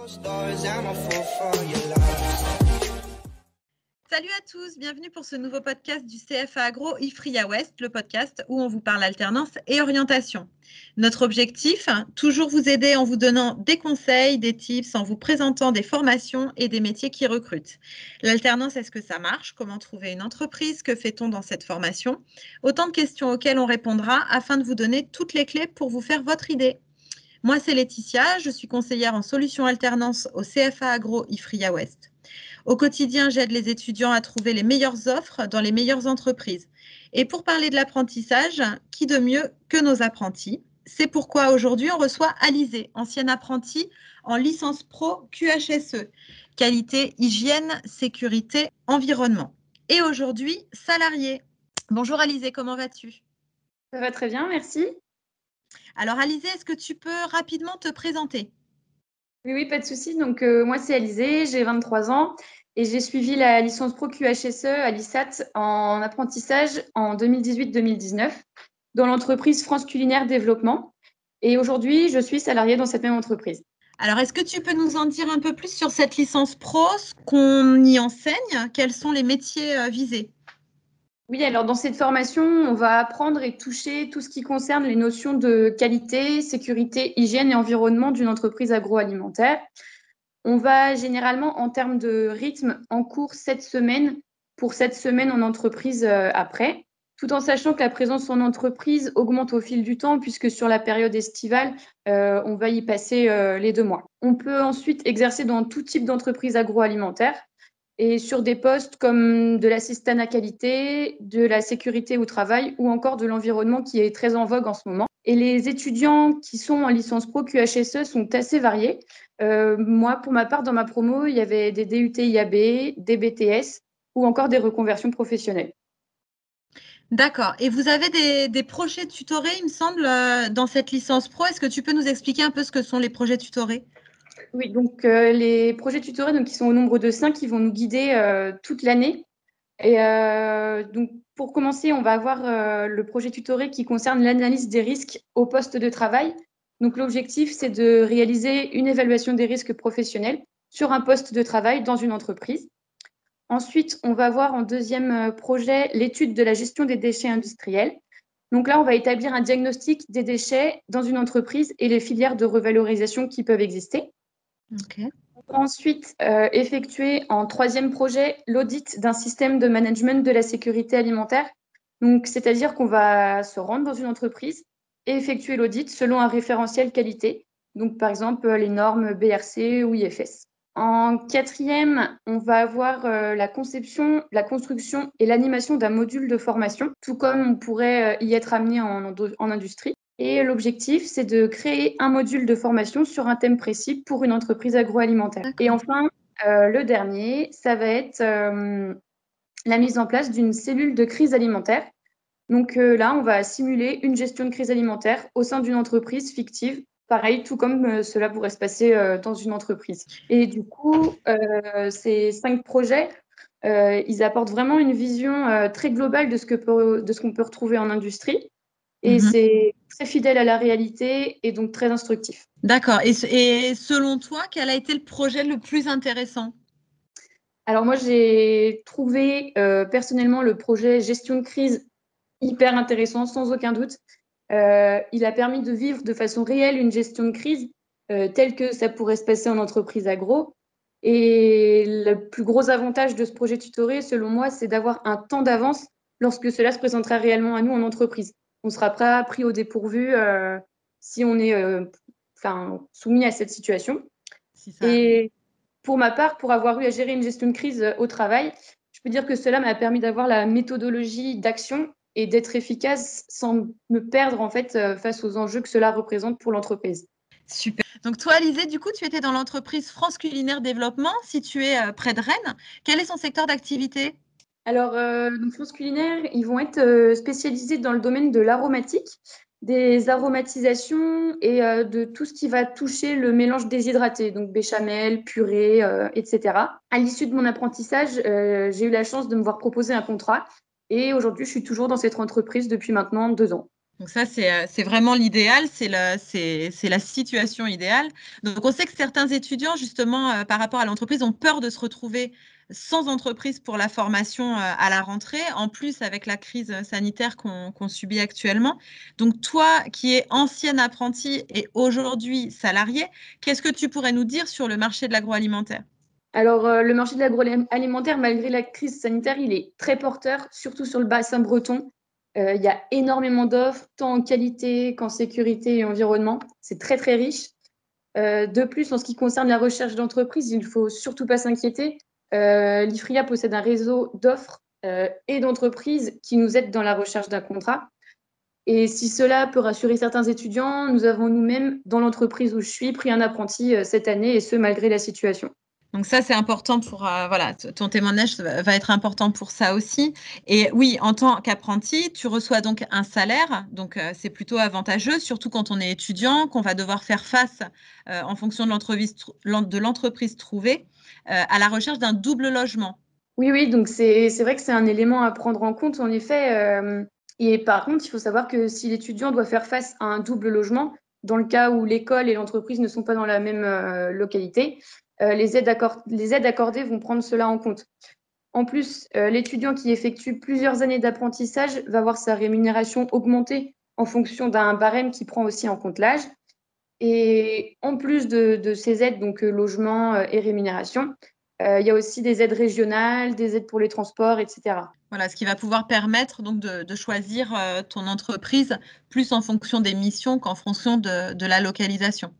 Salut à tous, bienvenue pour ce nouveau podcast du CFA Agro IFRIA Ouest, le podcast où on vous parle alternance et orientation. Notre objectif, toujours vous aider en vous donnant des conseils, des tips, en vous présentant des formations et des métiers qui recrutent. L'alternance, est-ce que ça marche? Comment trouver une entreprise? Que fait-on dans cette formation? Autant de questions auxquelles on répondra afin de vous donner toutes les clés pour vous faire votre idée. Moi, c'est Laetitia, je suis conseillère en solutions alternance au CFA Agro IFRIA Ouest. Au quotidien, j'aide les étudiants à trouver les meilleures offres dans les meilleures entreprises. Et pour parler de l'apprentissage, qui de mieux que nos apprentis? C'est pourquoi aujourd'hui, on reçoit Alizée, ancienne apprentie en licence pro QHSE, qualité, hygiène, sécurité, environnement. Et aujourd'hui, salariée. Bonjour Alizée, comment vas-tu? Ça va très bien, merci. Alors Alizée, est-ce que tu peux rapidement te présenter? Oui, pas de souci. Donc, moi, c'est Alizée, j'ai 23 ans et j'ai suivi la licence pro QHSE à l'ISAT en apprentissage en 2018-2019 dans l'entreprise France Culinaire Développement. Et aujourd'hui, je suis salariée dans cette même entreprise. Alors, est-ce que tu peux nous en dire un peu plus sur cette licence pro, ce qu'on y enseigne? Quels sont les métiers visés? Oui, alors dans cette formation, on va apprendre et toucher tout ce qui concerne les notions de qualité, sécurité, hygiène et environnement d'une entreprise agroalimentaire. On va généralement, en termes de rythme, en cours 7 semaines pour 7 semaines en entreprise après, tout en sachant que la présence en entreprise augmente au fil du temps, puisque sur la période estivale, on va y passer les 2 mois. On peut ensuite exercer dans tout type d'entreprise agroalimentaire et sur des postes comme de l'assistanat qualité, de la sécurité au travail ou encore de l'environnement qui est très en vogue en ce moment. Et les étudiants qui sont en licence pro QHSE sont assez variés. Moi, pour ma part, dans ma promo, il y avait des DUT IAB, des BTS ou encore des reconversions professionnelles. D'accord. Et vous avez des projets tutorés, il me semble, dans cette licence pro. Est-ce que tu peux nous expliquer un peu ce que sont les projets tutorés? Oui, donc les projets tutorés, donc, qui sont au nombre de 5, qui vont nous guider toute l'année. Et donc, pour commencer, on va avoir le projet tutoré qui concerne l'analyse des risques au poste de travail. Donc, l'objectif, c'est de réaliser une évaluation des risques professionnels sur un poste de travail dans une entreprise. Ensuite, on va voir en deuxième projet l'étude de la gestion des déchets industriels. Donc là, on va établir un diagnostic des déchets dans une entreprise et les filières de revalorisation qui peuvent exister. Okay. On va ensuite effectuer en troisième projet l'audit d'un système de management de la sécurité alimentaire. Donc, c'est-à-dire qu'on va se rendre dans une entreprise et effectuer l'audit selon un référentiel qualité. Donc, par exemple, les normes BRC ou IFS. En quatrième, on va avoir la conception, la construction et l'animation d'un module de formation, tout comme on pourrait y être amené en industrie. Et l'objectif, c'est de créer un module de formation sur un thème précis pour une entreprise agroalimentaire. Et enfin, le dernier, ça va être la mise en place d'une cellule de crise alimentaire. Donc là, on va simuler une gestion de crise alimentaire au sein d'une entreprise fictive. Pareil, tout comme cela pourrait se passer dans une entreprise. Et du coup, ces 5 projets, ils apportent vraiment une vision très globale de ce qu'on peut retrouver en industrie. Et c'est très fidèle à la réalité et donc très instructif. D'accord. Et selon toi, quel a été le projet le plus intéressant? Alors moi, j'ai trouvé personnellement le projet gestion de crise hyper intéressant, sans aucun doute. Il a permis de vivre de façon réelle une gestion de crise telle que ça pourrait se passer en entreprise agro. Et le plus gros avantage de ce projet tutoré, selon moi, c'est d'avoir un temps d'avance lorsque cela se présentera réellement à nous en entreprise. On ne sera pas pris au dépourvu si on est soumis à cette situation. Et pour ma part, pour avoir eu à gérer une gestion de crise au travail, je peux dire que cela m'a permis d'avoir la méthodologie d'action et d'être efficace sans me perdre en fait face aux enjeux que cela représente pour l'entreprise. Super. Donc toi, Alizée, du coup, tu étais dans l'entreprise France Culinaire Développement, située près de Rennes. Quel est son secteur d'activité? Alors, donc France Culinaire, ils vont être spécialisés dans le domaine de l'aromatique, des aromatisations et de tout ce qui va toucher le mélange déshydraté, donc béchamel, purée, etc. À l'issue de mon apprentissage, j'ai eu la chance de me voir proposer un contrat et aujourd'hui, je suis toujours dans cette entreprise depuis maintenant 2 ans. Donc ça, c'est vraiment l'idéal, c'est la situation idéale. Donc on sait que certains étudiants, justement, par rapport à l'entreprise, ont peur de se retrouver sans entreprise pour la formation à la rentrée, en plus avec la crise sanitaire qu'on subit actuellement. Donc toi, qui es ancienne apprentie et aujourd'hui salariée, qu'est-ce que tu pourrais nous dire sur le marché de l'agroalimentaire? Alors, le marché de l'agroalimentaire, malgré la crise sanitaire, il est très porteur, surtout sur le bassin breton. Il y a énormément d'offres, tant en qualité qu'en sécurité et environnement. C'est très, très riche. De plus, en ce qui concerne la recherche d'entreprise, il ne faut surtout pas s'inquiéter. L'IFRIA possède un réseau d'offres et d'entreprises qui nous aident dans la recherche d'un contrat. Et si cela peut rassurer certains étudiants, nous avons nous-mêmes, dans l'entreprise où je suis, pris un apprenti cette année, et ce, malgré la situation. Donc ça, c'est important pour, voilà, ton témoignage va être important pour ça aussi. Et oui, en tant qu'apprenti, tu reçois donc un salaire, donc c'est plutôt avantageux, surtout quand on est étudiant, qu'on va devoir faire face, en fonction de l'entreprise trouvée, à la recherche d'un double logement. Oui, oui, donc c'est vrai que c'est un élément à prendre en compte, en effet. Et par contre, il faut savoir que si l'étudiant doit faire face à un double logement, dans le cas où l'école et l'entreprise ne sont pas dans la même localité, les aides accordées vont prendre cela en compte. En plus, l'étudiant qui effectue plusieurs années d'apprentissage va voir sa rémunération augmenter en fonction d'un barème qui prend aussi en compte l'âge. Et en plus de ces aides, donc logement et rémunération, il y a aussi des aides régionales, des aides pour les transports, etc. Voilà, ce qui va pouvoir permettre donc de choisir ton entreprise plus en fonction des missions qu'en fonction de la localisation.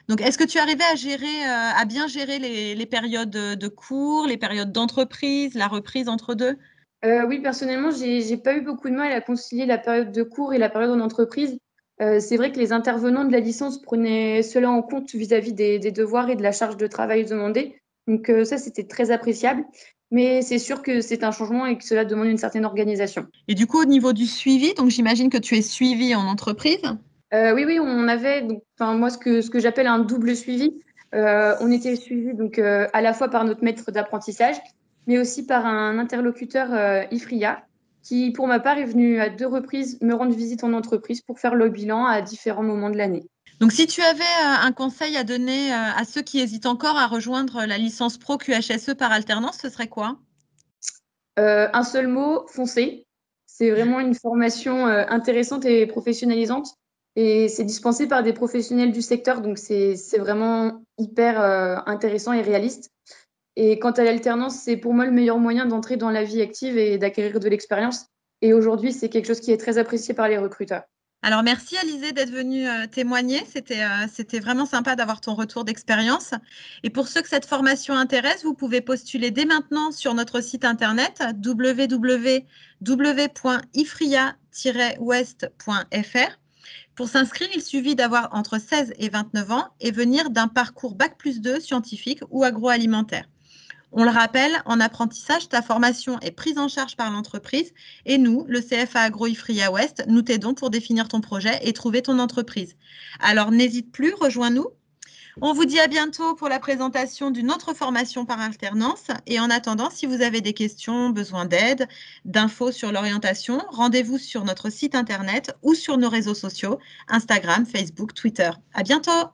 Donc, est-ce que tu arrivais à gérer, à bien gérer les périodes de cours, les périodes d'entreprise, la reprise entre deux? Oui, personnellement, j'ai pas eu beaucoup de mal à concilier la période de cours et la période en entreprise. C'est vrai que les intervenants de la licence prenaient cela en compte vis-à-vis des devoirs et de la charge de travail demandée. Donc ça, c'était très appréciable. Mais c'est sûr que c'est un changement et que cela demande une certaine organisation. Et du coup, au niveau du suivi, donc j'imagine que tu es suivi en entreprise. Oui, oui, on avait donc, enfin, moi ce que j'appelle un double suivi. On était suivi donc à la fois par notre maître d'apprentissage, mais aussi par un interlocuteur IFRIA, qui pour ma part est venu à 2 reprises me rendre visite en entreprise pour faire le bilan à différents moments de l'année. Donc, si tu avais un conseil à donner à ceux qui hésitent encore à rejoindre la licence pro QHSE par alternance, ce serait quoi? Un seul mot, foncez. C'est vraiment une formation intéressante et professionnalisante. Et c'est dispensé par des professionnels du secteur, donc c'est vraiment hyper intéressant et réaliste. Et quant à l'alternance, c'est pour moi le meilleur moyen d'entrer dans la vie active et d'acquérir de l'expérience. Et aujourd'hui, c'est quelque chose qui est très apprécié par les recruteurs. Alors, merci Alizé d'être venue témoigner. C'était vraiment sympa d'avoir ton retour d'expérience. Et pour ceux que cette formation intéresse, vous pouvez postuler dès maintenant sur notre site internet www.ifria-west.fr. Pour s'inscrire, il suffit d'avoir entre 16 et 29 ans et venir d'un parcours Bac+2 scientifique ou agroalimentaire. On le rappelle, en apprentissage, ta formation est prise en charge par l'entreprise et nous, le CFA Agro IFRIA West, nous t'aidons pour définir ton projet et trouver ton entreprise. Alors n'hésite plus, rejoins-nous. On vous dit à bientôt pour la présentation d'une autre formation par alternance. Et en attendant, si vous avez des questions, besoin d'aide, d'infos sur l'orientation, rendez-vous sur notre site internet ou sur nos réseaux sociaux, Instagram, Facebook, Twitter. À bientôt!